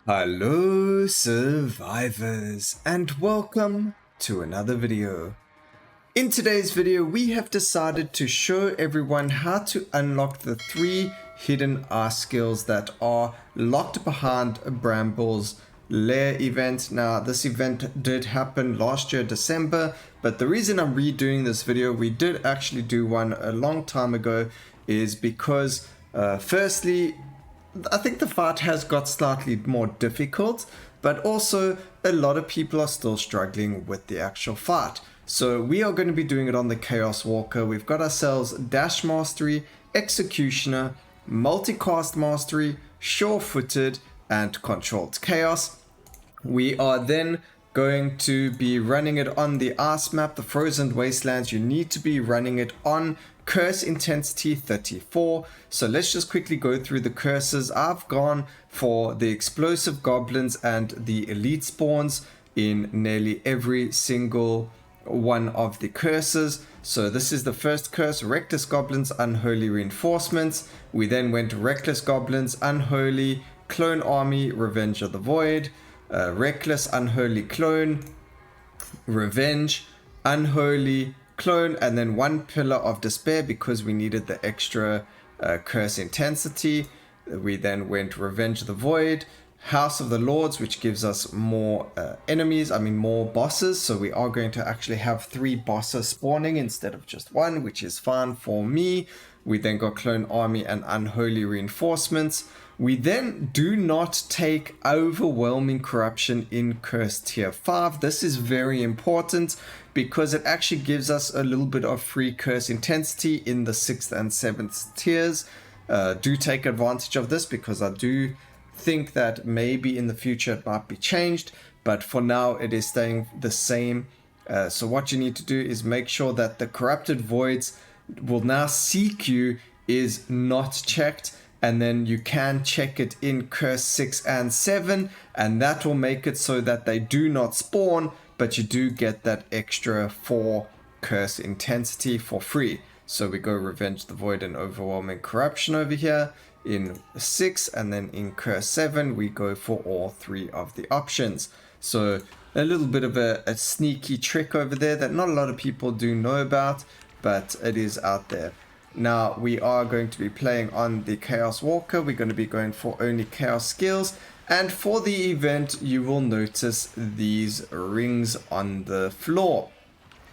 Hello survivors and welcome to another video. In today's video we have decided to show everyone how to unlock the 3 hidden ice skills that are locked behind Bramble's lair event. Now this event did happen last year December, but the reason I'm redoing this video, we did actually do one a long time ago, is because firstly I think the fight has got slightly more difficult, but also a lot of people are still struggling with the actual fight. So we are going to be doing it on the Chaos Walker. We've got ourselves Dash Mastery, Executioner, Multicast Mastery, Sure-Footed, and Controlled Chaos. We are then going to be running it on the ice map, the Frozen Wastelands. You need to be running it on Curse Intensity 34. So let's just quickly go through the curses. I've gone for the Explosive Goblins and the Elite Spawns in nearly every single one of the curses. So this is the first curse, Reckless Goblins, Unholy Reinforcements. We then went Reckless Goblins, Unholy, Clone Army, Revenge of the Void, Reckless, Unholy Clone, Revenge, Unholy Clone, and then 1 Pillar of Despair because we needed the extra curse intensity. We then went Revenge of the Void, House of the Lords, which gives us more more bosses. So we are going to actually have 3 bosses spawning instead of just 1, which is fine for me. We then got Clone Army and Unholy Reinforcements. We then do not take Overwhelming Corruption in Curse Tier 5. This is very important because it actually gives us a little bit of free curse intensity in the 6th and 7th tiers. Do take advantage of this because I do think that maybe in the future it might be changed, but for now it is staying the same. So what you need to do is make sure that the Corrupted Voids will now seek you is not checked, and then you can check it in Curse 6 and 7, and that will make it so that they do not spawn, but you do get that extra 4 curse intensity for free. So we go Revenge the Void and Overwhelming Corruption over here in 6, and then in Curse 7 we go for all 3 of the options. So a little bit of a sneaky trick over there that not a lot of people do know about, but it is out there. Now we are going to be playing on the Chaos Walker. We're going to be going for only Chaos skills, and for the event you will notice these rings on the floor.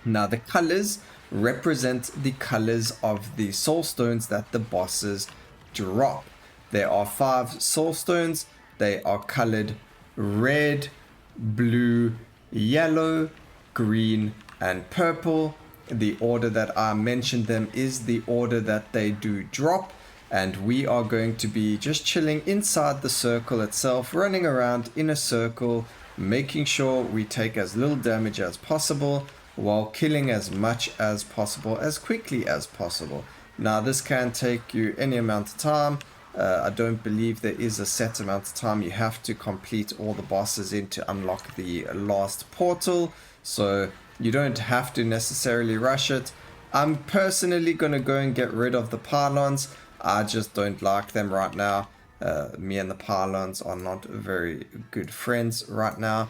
Now the colors represent the colors of the Soulstones that the bosses drop. There are 5 Soulstones. They are colored red, blue, yellow, green, and purple. The order that I mentioned them is the order that they do drop, and we are going to be just chilling inside the circle itself, running around in a circle, making sure we take as little damage as possible while killing as much as possible as quickly as possible. Now this can take you any amount of time. I don't believe there is a set amount of time you have to complete all the bosses in to unlock the last portal, so you don't have to necessarily rush it. I'm personally going to go and get rid of the pylons. I just don't like them right now. Me and the pylons are not very good friends right now.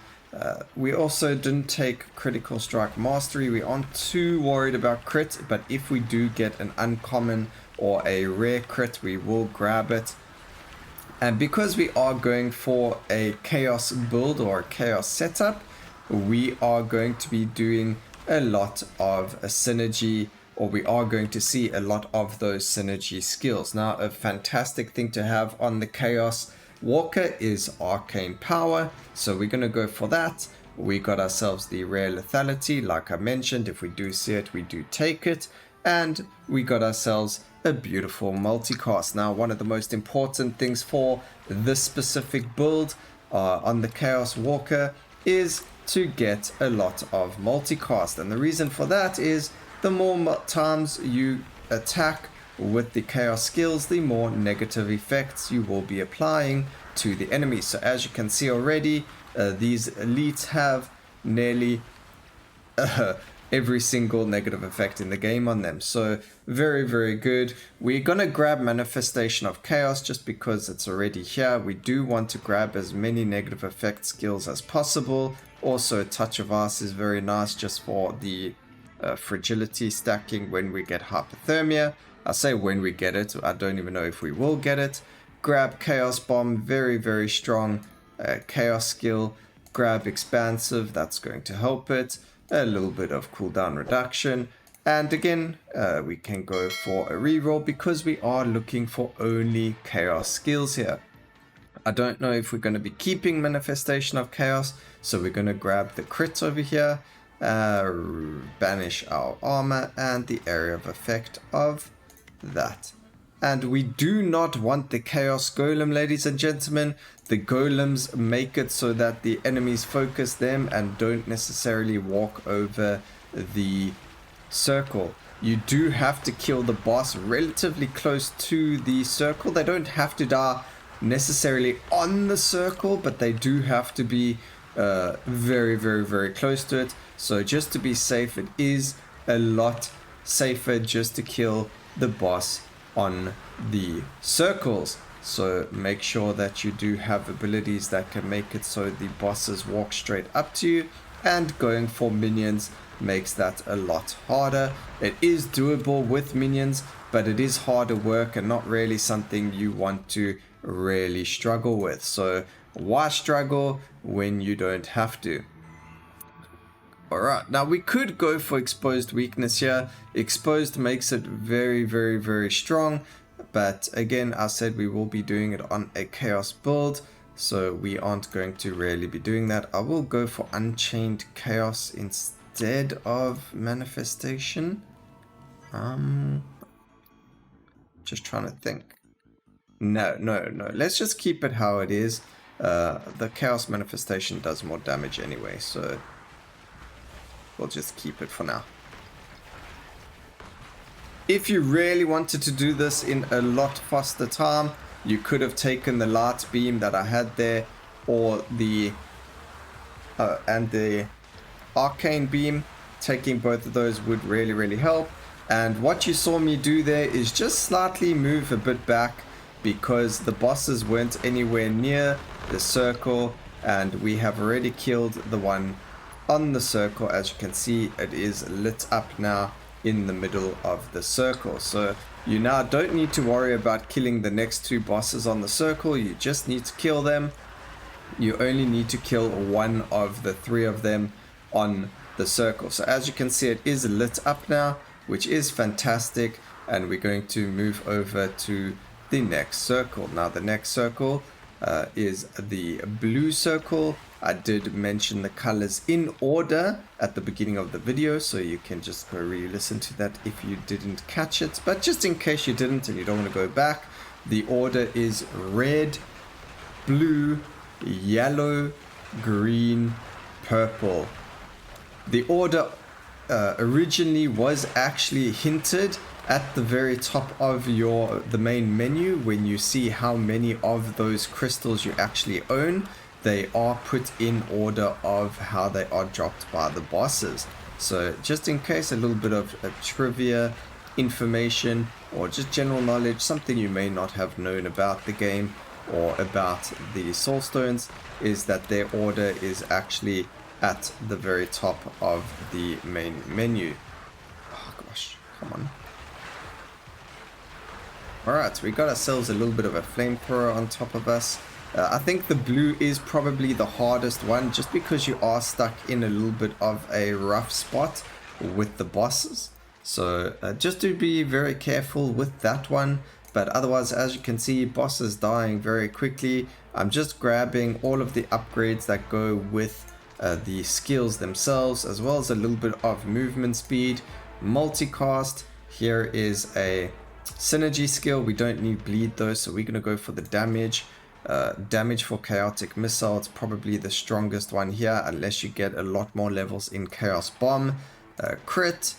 We also didn't take Critical Strike Mastery. We aren't too worried about crit, but if we do get an uncommon or a rare crit, we will grab it. And because we are going for a Chaos build or a Chaos setup, we are going to be doing a lot of a synergy, or we are going to see a lot of those synergy skills. Now, a fantastic thing to have on the Chaos Walker is Arcane Power, so we're going to go for that. We got ourselves the rare lethality, like I mentioned. If we do see it, we do take it, and we got ourselves a beautiful multicast. Now, one of the most important things for this specific build on the Chaos Walker is to get a lot of multicast, and the reason for that is the more times you attack with the chaos skills, the more negative effects you will be applying to the enemy. So as you can see already, these elites have nearly every single negative effect in the game on them. So very, very good. We're going to grab Manifestation of Chaos just because it's already here. We do want to grab as many negative effect skills as possible. Also, Touch of Ice is very nice just for the fragility stacking when we get hypothermia. I say when we get it, I don't even know if we will get it. Grab Chaos Bomb, very, very strong chaos skill. Grab Expansive, that's going to help it. A little bit of cooldown reduction. And again, we can go for a reroll because we are looking for only chaos skills here. I don't know if we're going to be keeping Manifestation of Chaos, so we're going to grab the crit over here, banish our armor and the area of effect of that. And we do not want the Chaos Golem, ladies and gentlemen. The Golems make it so that the enemies focus them and don't necessarily walk over the circle. You do have to kill the boss relatively close to the circle. They don't have to die necessarily on the circle, but they do have to be very, very, very close to it. So just to be safe, it is a lot safer just to kill the boss on the circles. So make sure that you do have abilities that can make it so the bosses walk straight up to you, and going for minions makes that a lot harder. It is doable with minions, but it is harder work and not really something you want to really struggle with. So why struggle when you don't have to? Alright, now we could go for Exposed Weakness here. Exposed makes it very, very, very strong. But again, I said we will be doing it on a Chaos build. So we aren't going to really be doing that. I will go for Unchained Chaos instead of Manifestation. Just trying to think. No. Let's just keep it how it is. The Chaos Manifestation does more damage anyway, so we'll just keep it for now. If you really wanted to do this in a lot faster time, you could have taken the light beam that I had there, or the arcane beam. Taking both of those would really, really help. And what you saw me do there is just slightly move a bit back because the bosses weren't anywhere near the circle, and we have already killed the one on the circle. As you can see, it is lit up now in the middle of the circle. So you now don't need to worry about killing the next two bosses on the circle. You just need to kill them. You only need to kill one of the three of them on the circle. So as you can see, it is lit up now, which is fantastic. And we're going to move over to the next circle. Now the next circle is the blue circle. I did mention the colors in order at the beginning of the video, so you can just go re-listen to that if you didn't catch it. But just in case you didn't and you don't want to go back, the order is red, blue, yellow, green, purple. The order originally was actually hinted at the very top of the main menu. When you see how many of those crystals you actually own, they are put in order of how they are dropped by the bosses. So just in case, a little bit of trivia information or just general knowledge, something you may not have known about the game or about the Soulstones, is that their order is actually at the very top of the main menu. Oh gosh, come on. Alright, so we got ourselves a little bit of a flamethrower on top of us. I think the blue is probably the hardest one, just because you are stuck in a little bit of a rough spot with the bosses. So just to be very careful with that one. But otherwise, as you can see, bosses dying very quickly. I'm just grabbing all of the upgrades that go with the skills themselves, as well as a little bit of movement speed. Multicast, here is a synergy skill. We don't need bleed though, so we're going to go for the damage. Damage for chaotic missile, it's probably the strongest one here, unless you get a lot more levels in chaos bomb. Crit,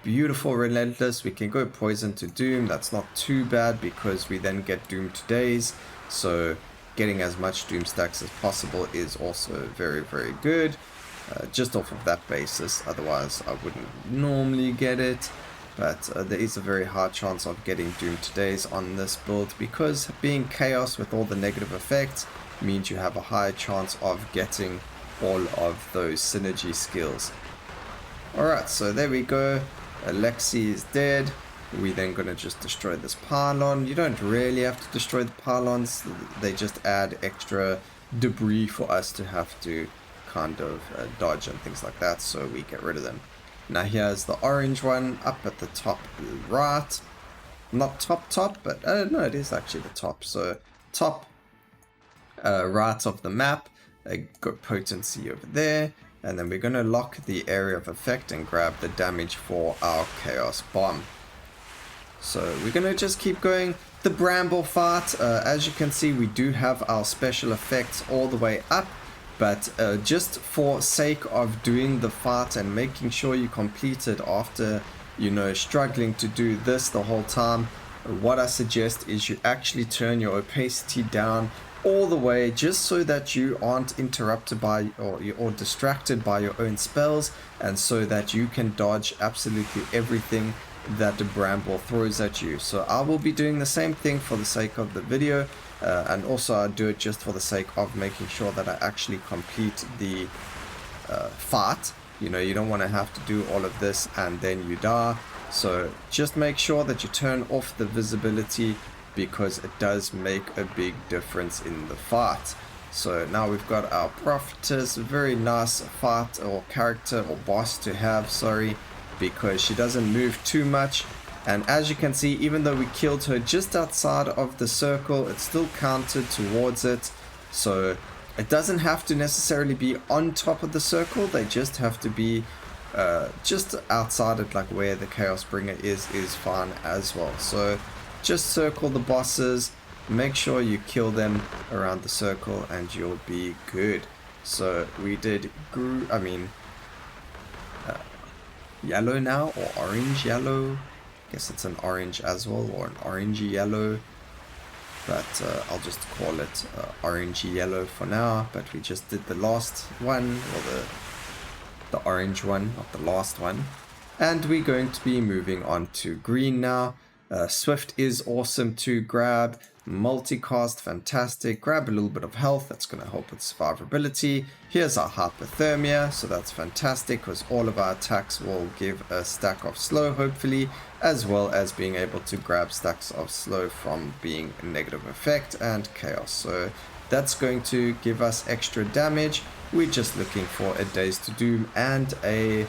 beautiful relentless. We can go poison to doom, that's not too bad because we then get doom to daze, so getting as much doom stacks as possible is also very, very good. just off of that basis. Otherwise I wouldn't normally get it, but there is a very high chance of getting Doom Todays on this build, because being Chaos with all the negative effects means you have a higher chance of getting all of those synergy skills. Alright, so there we go. Alexi is dead. We then gonna just destroy this pylon. You don't really have to destroy the pylons, they just add extra debris for us to have to kind of dodge and things like that, so we get rid of them. Now here's the orange one up at the top right. Not top, but no, it is actually the top. So top right of the map, got potency over there, and then we're going to lock the area of effect and grab the damage for our chaos bomb. So we're going to just keep going. The Bramble Fight, as you can see, we do have our special effects all the way up, but just for sake of doing the fight and making sure you complete it after, you know, struggling to do this the whole time, what I suggest is you actually turn your opacity down all the way, just so that you aren't interrupted by or distracted by your own spells, and so that you can dodge absolutely everything that the Bramble throws at you. So I will be doing the same thing for the sake of the video, and also I do it just for the sake of making sure that I actually complete the fight. You know, you don't want to have to do all of this and then you die, so just make sure that you turn off the visibility, because it does make a big difference in the fight. So now we've got our prophetess, a very nice fight or character or boss to have, sorry, because she doesn't move too much. And as you can see, even though we killed her just outside of the circle, it still counted towards it. So it doesn't have to necessarily be on top of the circle, they just have to be just outside it, like where the Chaos Bringer is fine as well. So just circle the bosses, make sure you kill them around the circle, and you'll be good. So we did yellow now, or orange yellow. I guess it's an orange as well, or an orangey yellow, but I'll just call it orangey yellow for now. But we just did the last one, or the orange one, not the last one, and we're going to be moving on to green now. Swift is awesome to grab, multicast fantastic, grab a little bit of health, that's going to help with survivability. Here's our hypothermia, so that's fantastic because all of our attacks will give a stack of slow hopefully, as well as being able to grab stacks of slow from being a negative effect and chaos. So that's going to give us extra damage. We're just looking for a Days to Doom, and a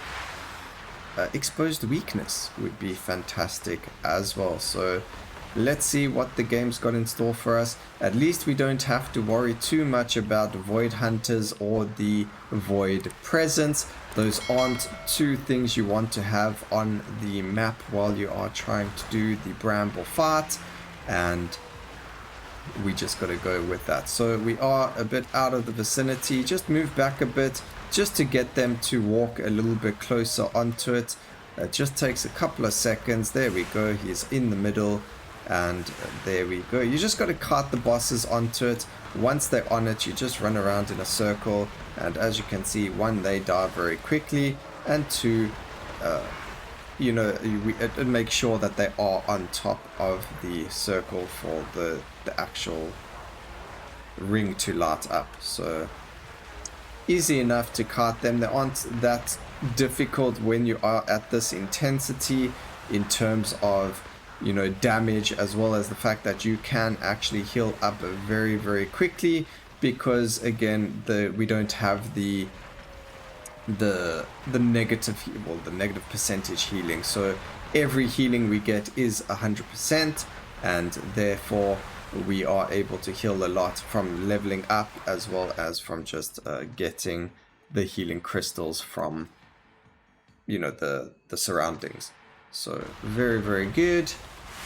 exposed weakness would be fantastic as well. So let's see what the game's got in store for us. At least we don't have to worry too much about Void Hunters or the Void Presence. Those aren't two things you want to have on the map while you are trying to do the Bramble Fight, and we just got to go with that. So we are a bit out of the vicinity, just move back a bit just to get them to walk a little bit closer onto it. It just takes a couple of seconds. There we go, he's in the middle, and there we go. You just got to cart the bosses onto it. Once they're on it, you just run around in a circle, and as you can see, one, they die very quickly, and two, you know, it makes sure that they are on top of the circle for the actual ring to light up. So easy enough to cart them. They aren't that difficult when you are at this intensity in terms of, you know, damage, as well as the fact that you can actually heal up very, very quickly, because again, we don't have the negative, well, the negative percentage healing. So every healing we get is 100%, and therefore we are able to heal a lot from leveling up, as well as from just getting the healing crystals from, you know, the surroundings. So very, very good.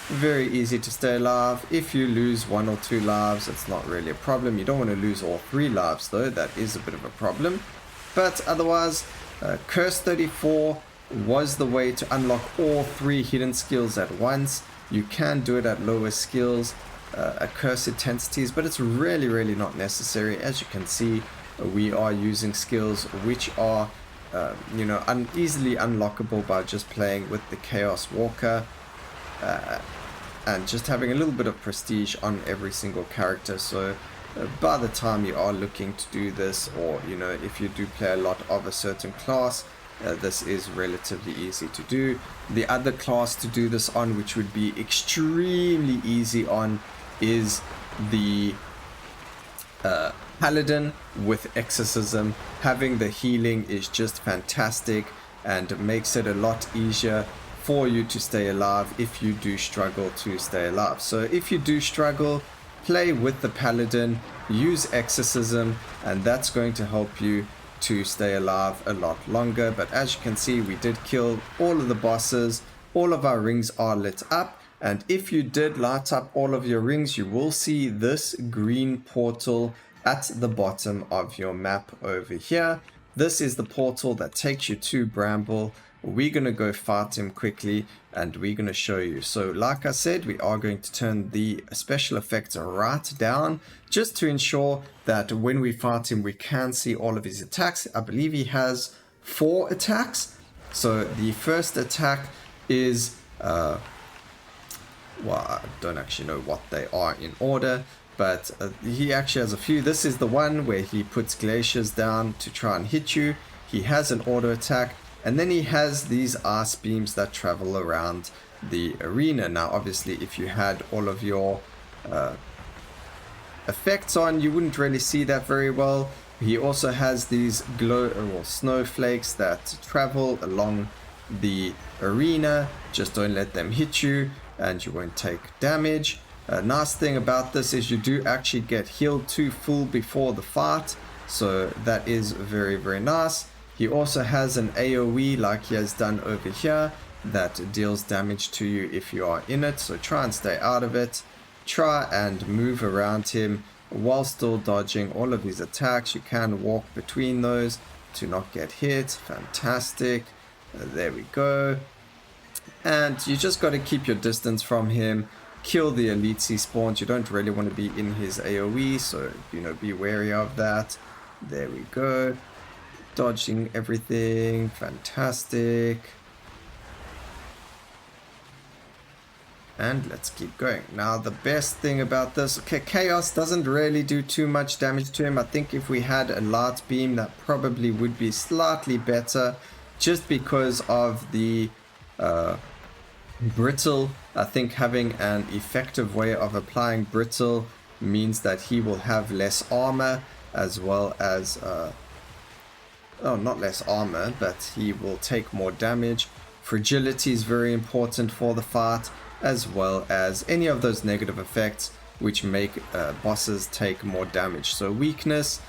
Very easy to stay alive. If you lose 1 or 2 lives, it's not really a problem. You don't want to lose all 3 lives though, that is a bit of a problem. But otherwise, Curse 34 was the way to unlock all 3 hidden skills at once. You can do it at lower skills, at curse intensities, but it's really, really not necessary. As you can see, we are using skills which are you know, easily unlockable by just playing with the Chaos Walker and just having a little bit of prestige on every single character. So by the time you are looking to do this, or you know, if you do play a lot of a certain class, this is relatively easy to do. The other class to do this on, which would be extremely easy on, is the Paladin with Exorcism. Having the healing is just fantastic and makes it a lot easier for you to stay alive if you do struggle to stay alive. So if you do struggle, play with the Paladin, use Exorcism, and that's going to help you to stay alive a lot longer. But as you can see, we did kill all of the bosses. All of our rings are lit up, and if you did light up all of your rings, you will see this green portal at the bottom of your map over here. This is the portal that takes you to Bramble. We're going to go fight him quickly and we're going to show you. So like I said, we are going to turn the special effects right down just to ensure that when we fight him, we can see all of his attacks. I believe he has 4 attacks. So the first attack is, well, I don't actually know what they are in order, but he actually has a few. This is the one where he puts glaciers down to try and hit you. He has an auto attack. And then he has these ice beams that travel around the arena. Now, obviously, if you had all of your effects on, you wouldn't really see that very well. He also has these snowflakes that travel along the arena. Just don't let them hit you and you won't take damage. Nice thing about this is you do actually get healed to full before the fight. So that is very, very nice. He also has an AoE like he has done over here that deals damage to you if you are in it. So try and stay out of it. Try and move around him while still dodging all of his attacks. You can walk between those to not get hit. Fantastic. There we go. And you just got to keep your distance from him. Kill the elites he spawns. You don't really want to be in his AoE, so you know, be wary of that. There we go. Dodging everything. Fantastic. And let's keep going. Now the best thing about this, okay, Chaos doesn't really do too much damage to him. I think if we had a light beam, that probably would be slightly better, just because of the Brittle. I think having an effective way of applying Brittle means that he will have less armor, as well as not less armor, but he will take more damage. Fragility is very important for the fight, as well as any of those negative effects which make bosses take more damage. So weakness,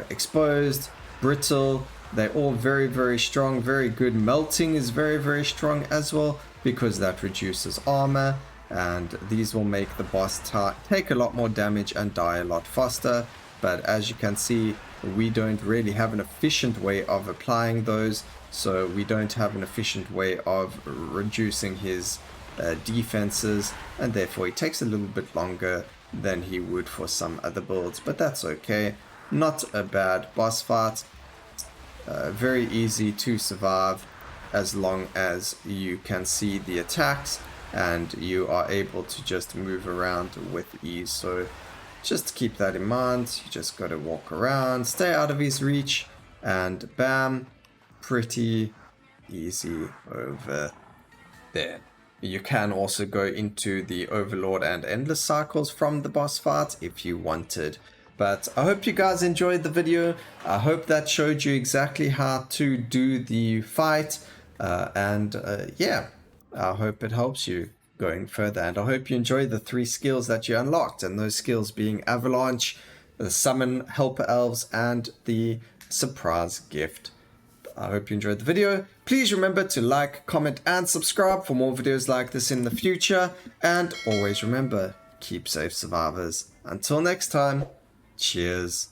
exposed, brittle, they're all very, very strong, very good. Melting is very, very strong as well, because that reduces armor, and these will make the boss take a lot more damage and die a lot faster. But as you can see, we don't really have an efficient way of applying those, so we don't have an efficient way of reducing his defenses, and therefore it takes a little bit longer than he would for some other builds, but that's okay. Not a bad boss fight. Very easy to survive as long as you can see the attacks and you are able to just move around with ease. So just keep that in mind. You just got to walk around, stay out of his reach, and bam, pretty easy over there. You can also go into the Overlord and Endless cycles from the boss fight if you wanted. But I hope you guys enjoyed the video. I hope that showed you exactly how to do the fight. Yeah, I hope it helps you going further. And I hope you enjoyed the 3 skills that you unlocked. And those skills being Avalanche, the Summon Helper Elves, and the Surprise Gift. I hope you enjoyed the video. Please remember to like, comment, and subscribe for more videos like this in the future. And always remember, keep safe, survivors. Until next time, cheers.